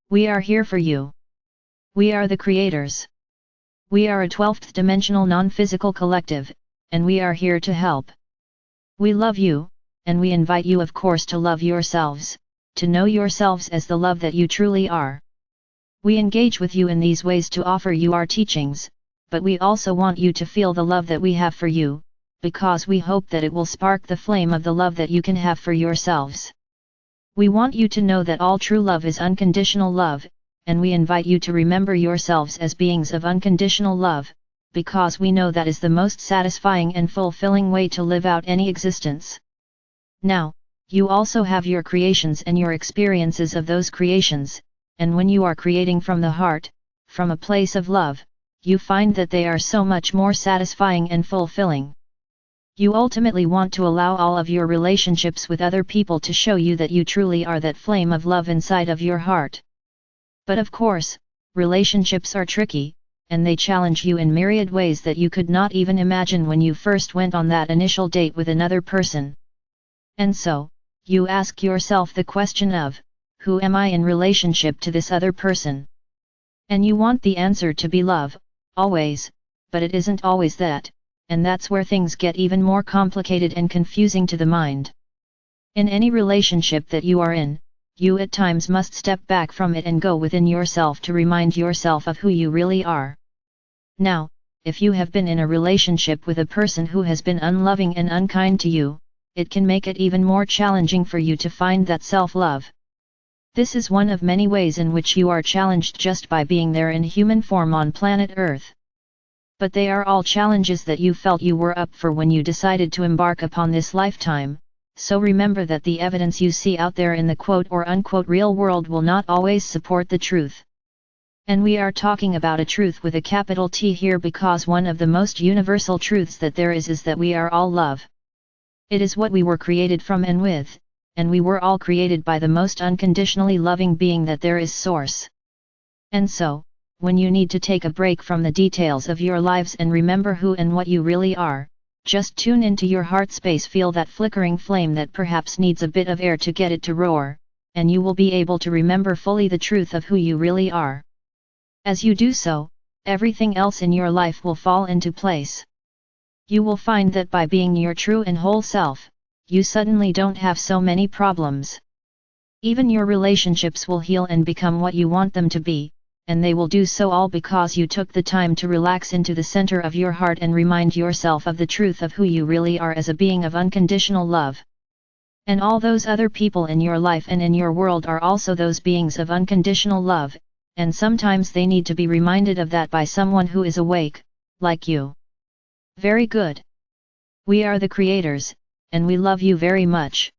We are here for you. We are the creators. We are a 12th dimensional non-physical collective, and we are here to help. We love you, and we invite you of course to love yourselves, to know yourselves as the love that you truly are. We engage with you in these ways to offer you our teachings, but we also want you to feel the love that we have for you, because we hope that it will spark the flame of the love that you can have for yourselves. We want you to know that all true love is unconditional love, and we invite you to remember yourselves as beings of unconditional love, because we know that is the most satisfying and fulfilling way to live out any existence. Now, you also have your creations and your experiences of those creations, and when you are creating from the heart, from a place of love, you find that they are so much more satisfying and fulfilling. You ultimately want to allow all of your relationships with other people to show you that you truly are that flame of love inside of your heart. But of course, relationships are tricky, and they challenge you in myriad ways that you could not even imagine when you first went on that initial date with another person. And so, you ask yourself the question of, who am I in relationship to this other person? And you want the answer to be love, always, but it isn't always that, and that's where things get even more complicated and confusing to the mind. In any relationship that you are in, you at times must step back from it and go within yourself to remind yourself of who you really are. Now, if you have been in a relationship with a person who has been unloving and unkind to you, it can make it even more challenging for you to find that self-love. This is one of many ways in which you are challenged just by being there in human form on planet Earth. But they are all challenges that you felt you were up for when you decided to embark upon this lifetime, so remember that the evidence you see out there in the quote or unquote real world will not always support the truth. And we are talking about a truth with a capital T here because one of the most universal truths that there is that we are all love. It is what we were created from and with, and we were all created by the most unconditionally loving being that there is, Source. And so, when you need to take a break from the details of your lives and remember who and what you really are, just tune into your heart space, feel that flickering flame that perhaps needs a bit of air to get it to roar, and you will be able to remember fully the truth of who you really are. As you do so, everything else in your life will fall into place. You will find that by being your true and whole self, you suddenly don't have so many problems. Even your relationships will heal and become what you want them to be, and they will do so all because you took the time to relax into the center of your heart and remind yourself of the truth of who you really are as a being of unconditional love. And all those other people in your life and in your world are also those beings of unconditional love, and sometimes they need to be reminded of that by someone who is awake, like you. Very good. We are the creators, and we love you very much.